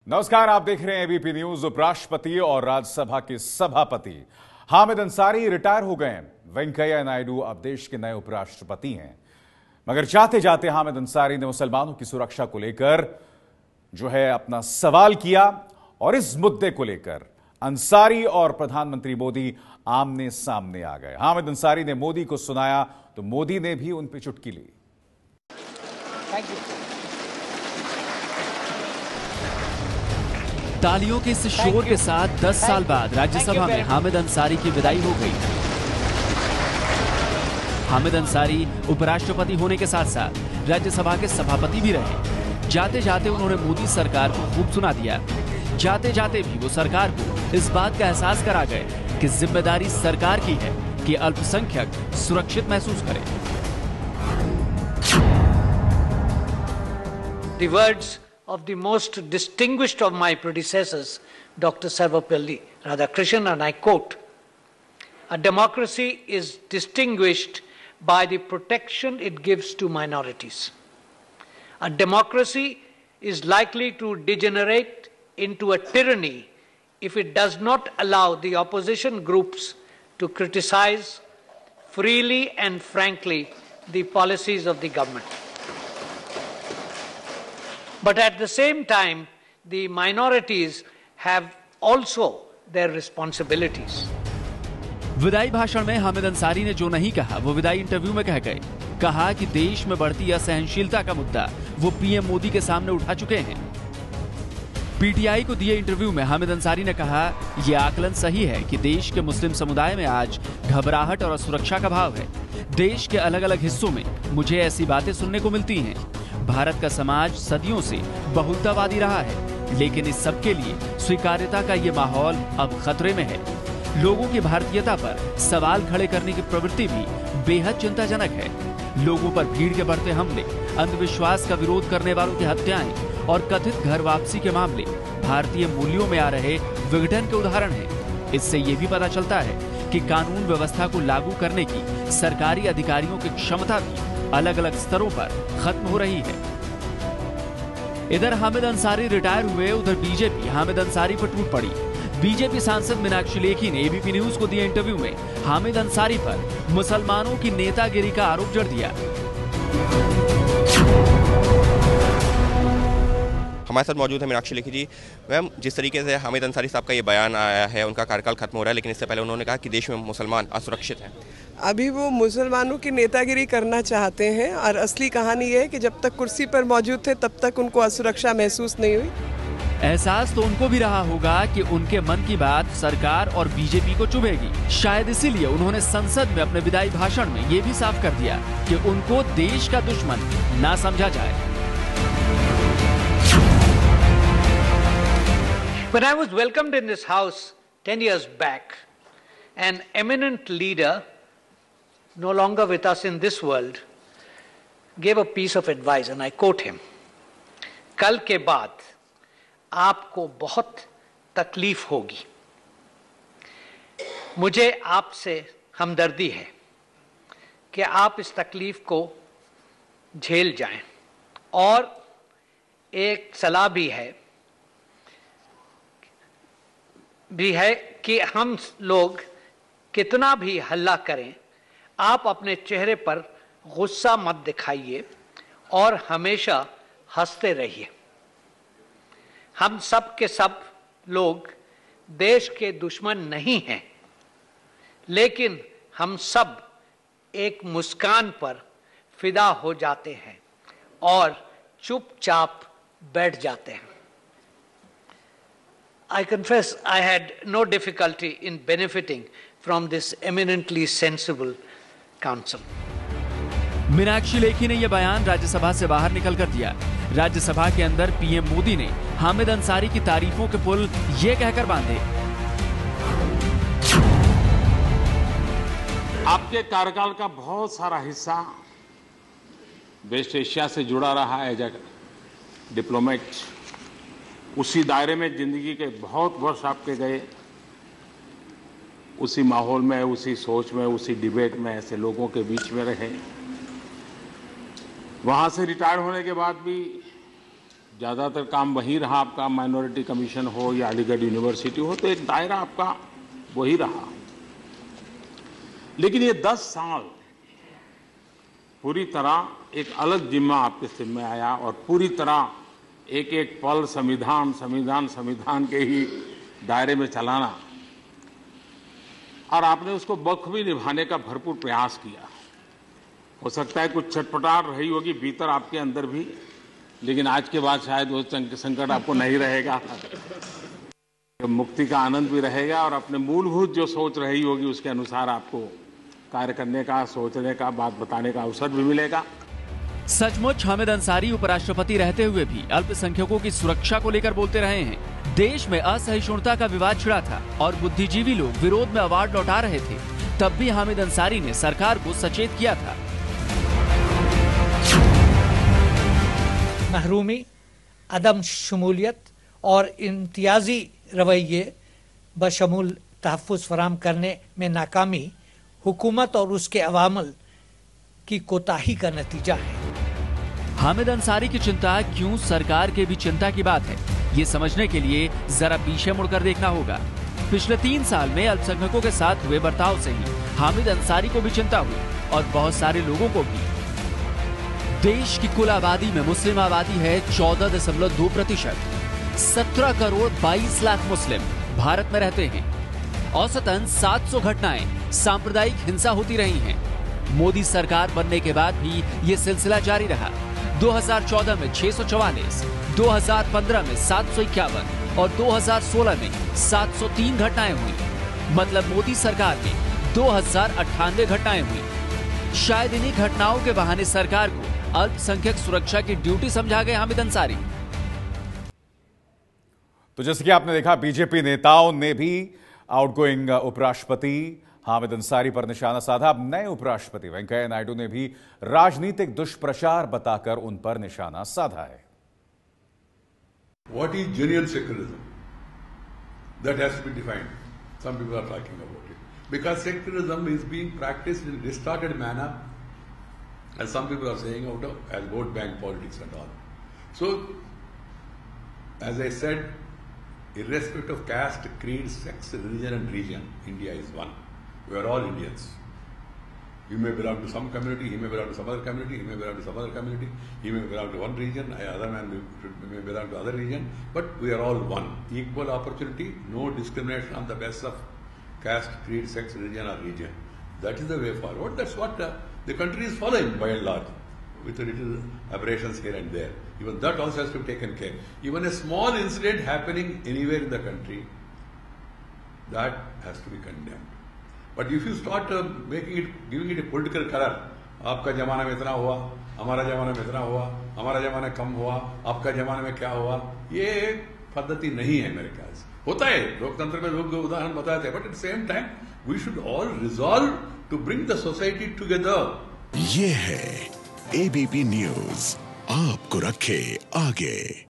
नमस्कार, आप देख रहे हैं एबीपी न्यूज। उपराष्ट्रपति और राज्यसभा के सभापति हामिद अंसारी रिटायर हो गए हैं। वेंकैया नायडू अब देश के नए उपराष्ट्रपति हैं। मगर जाते जाते हामिद अंसारी ने मुसलमानों की सुरक्षा को लेकर जो है अपना सवाल किया और इस मुद्दे को लेकर अंसारी और प्रधानमंत्री मोदी आमने सामने आ गए। हामिद अंसारी ने मोदी को सुनाया तो मोदी ने भी उन पर चुटकी ली। Thank you. तालियों के इस शोर के साथ 10 साल बाद राज्यसभा में हामिद अंसारी की विदाई हो गई। हामिद अंसारी उपराष्ट्रपति होने के साथ साथ राज्यसभा के सभापति भी रहे। जाते जाते उन्होंने मोदी सरकार को खूब सुना दिया। जाते जाते भी वो सरकार को इस बात का एहसास करा गए कि जिम्मेदारी सरकार की है कि अल्पसंख्यक सुरक्षित महसूस करें। The words of the most distinguished of my predecessors, Dr. Sarvapalli Radhakrishnan, and I quote, "A democracy is distinguished by the protection it gives to minorities. A democracy is likely to degenerate into a tyranny if it does not allow the opposition groups to criticize freely and frankly the policies of the government. But at the same time, the minorities have also their responsibilities." विदाई भाषण में हामिद अंसारी ने जो नहीं कहा वो विदाई interview में कह गए। कहा कि देश में बढ़ती असहनशीलता का मुद्दा वो पीएम मोदी के सामने उठा चुके हैं। पीटीआई को दिए इंटरव्यू में हामिद अंसारी ने कहा, यह आकलन सही है कि देश के मुस्लिम समुदाय में आज घबराहट और असुरक्षा का भाव है। देश के अलग अलग हिस्सों में मुझे ऐसी बातें सुनने को मिलती हैं। भारत का समाज सदियों से बहुलतावादी रहा है, लेकिन इस सब के लिए स्वीकार्यता का ये माहौल अब खतरे में है। लोगों की भारतीयता पर सवाल खड़े करने की प्रवृत्ति भी बेहद चिंताजनक है। लोगों पर भीड़ के बढ़ते हमले, अंधविश्वास का विरोध करने वालों की हत्याएं और कथित घर वापसी के मामले भारतीय मूल्यों में आ रहे विघटन के उदाहरण हैं। इससे ये भी पता चलता है कि कानून व्यवस्था को लागू करने की सरकारी अधिकारियों की क्षमता भी अलग अलग स्तरों पर खत्म हो रही है। इधर हामिद अंसारी रिटायर हुए, उधर बीजेपी हामिद अंसारी पर टूट पड़ी। बीजेपी सांसद मीनाक्षी लेखी ने एबीपी न्यूज को दिए इंटरव्यू में हामिद अंसारी पर मुसलमानों की नेतागिरी का आरोप जड़ दिया। हमारे साथ मौजूद है मीनाक्षी लेखी जी। मैम, जिस तरीके से हामिद अंसारी साहब का ये बयान आया है, उनका कार्यकाल खत्म हो रहा है, लेकिन इससे पहले उन्होंने कहा कि देश में मुसलमान असुरक्षित हैं। अभी वो मुसलमानों की नेतागिरी करना चाहते हैं और असली कहानी ये है कि जब तक कुर्सी पर मौजूद थे तब तक उनको असुरक्षा महसूस नहीं हुई। एहसास तो उनको भी रहा होगा कि उनके मन की बात सरकार और बीजेपी को चुभेगी। शायद इसीलिए उन्होंने संसद में अपने विदाई भाषण में ये भी साफ कर दिया कि उनको देश का दुश्मन ना समझा जाए। When I was welcomed in this house 10 years back, an eminent leader, no longer with us in this world, gave a piece of advice, and I quote him, "कल के बाद आपको बहुत तकलीफ होगी। मुझे आपसे हमदर्दी है कि आप इस तकलीफ को झेल जाएं, और एक सलाह भी है कि हम लोग कितना भी हल्ला करें, आप अपने चेहरे पर गुस्सा मत दिखाइए और हमेशा हंसते रहिए। हम सब के सब लोग देश के दुश्मन नहीं हैं, लेकिन हम सब एक मुस्कान पर फिदा हो जाते हैं और चुपचाप बैठ जाते हैं." I confess I had no difficulty in benefiting from this eminently sensible counsel. Meenakshi Lekhi ने यह बयान राज्यसभा से बाहर निकल कर दिया। राज्यसभा के अंदर पीएम मोदी ने हामिद अंसारी की तारीफों के पुल ये कहकर बांधे, आपके कार्यकाल का बहुत सारा हिस्सा वेस्ट एशिया से जुड़ा रहा है एज ए डिप्लोमेट। उसी दायरे में जिंदगी के बहुत वर्ष आपके गए, उसी माहौल में, उसी सोच में, उसी डिबेट में ऐसे लोगों के बीच में रहे। वहां से रिटायर होने के बाद भी ज़्यादातर काम वही रहा आपका, माइनॉरिटी कमीशन हो या अलीगढ़ यूनिवर्सिटी हो, तो एक दायरा आपका वही रहा। लेकिन ये 10 साल पूरी तरह एक अलग जिम्मा आपके सिर में आया और पूरी तरह एक एक पल संविधान के ही दायरे में चलाना, और आपने उसको बखूबी निभाने का भरपूर प्रयास किया। हो सकता है कुछ छटपटाहट रही होगी भीतर आपके अंदर भी, लेकिन आज के बाद शायद वो संकट आपको नहीं रहेगा। मुक्ति का आनंद भी रहेगा और अपने मूलभूत जो सोच रही होगी उसके अनुसार आपको कार्य करने का, सोचने का, बात बताने का अवसर भी मिलेगा। सचमुच हामिद अंसारी उपराष्ट्रपति रहते हुए भी अल्पसंख्यकों की सुरक्षा को लेकर बोलते रहे हैं। देश में असहिष्णुता का विवाद छिड़ा था और बुद्धिजीवी लोग विरोध में अवार्ड लौटा रहे थे, तब भी हामिद अंसारी ने सरकार को सचेत किया था। महरूमी, अदम शमूलियत और इम्तियाजी रवैये बशमूल तहफ़्फ़ुज़ फराहम करने में नाकामी हुकूमत और उसके अवामल की कोताही का नतीजा है। हामिद अंसारी की चिंता क्यों सरकार के भी चिंता की बात है, ये समझने के लिए जरा पीछे मुड़कर देखना होगा। पिछले 3 साल में अल्पसंख्यकों के साथ हुए बर्ताव से ही हामिद अंसारी को भी चिंता हुई और बहुत सारे लोगों को भी। देश की कुल आबादी में मुस्लिम आबादी है 14.2%। 17 करोड़ 22 लाख मुस्लिम भारत में रहते हैं। औसतन 700 घटनाएं सांप्रदायिक हिंसा होती रही हैं। मोदी सरकार बनने के बाद भी ये सिलसिला जारी रहा। 2014 में 644, 2015 में 751 और 2016 में 703 घटनाएं हुई। मतलब मोदी सरकार में 2098 घटनाएं हुई। शायद इन्हीं घटनाओं के बहाने सरकार को अल्पसंख्यक सुरक्षा की ड्यूटी समझा गए हामिद अंसारी। तो जैसे कि आपने देखा, बीजेपी नेताओं ने भी आउटगोइंग उपराष्ट्रपति हामिद अंसारी पर निशाना साधा। अब नए उपराष्ट्रपति वेंकैया नायडू ने भी राजनीतिक दुष्प्रचार बताकर उन पर निशाना साधा है। What is genuine secularism? That has to be defined. Some people are talking about it. Because secularism is being practiced in a distorted manner, and some people are saying out of as vote bank politics and all. So, as I said, irrespective of caste, creed, sex, religion and region, India is one. We are all Indians. You may belong to some community, he may belong to some other community, he may belong to some other community, he may belong to one region, other man may belong to other region, but we are all one. Equal opportunity, no discrimination on the basis of caste, creed, sex, religion or region. That is the way forward. That's what the country is following by and large, with a little aberrations here and there. Even that also has to be taken care. Even a small incident happening anywhere in the country, that has to be condemned. But if you start making it, giving it a political color, आपका जमाना में इतना हुआ, हमारा जमाना में इतना हुआ, हमारा जमाना कम हुआ, आपका जमाना में क्या हुआ, ये पद्धति नहीं है मेरे ख्याल से। होता है लोकतंत्र में, लोग उदाहरण बताते हैं, but at the same time we should all resolve to bring the society together. ये है ABP न्यूज़, आपको रखे आगे।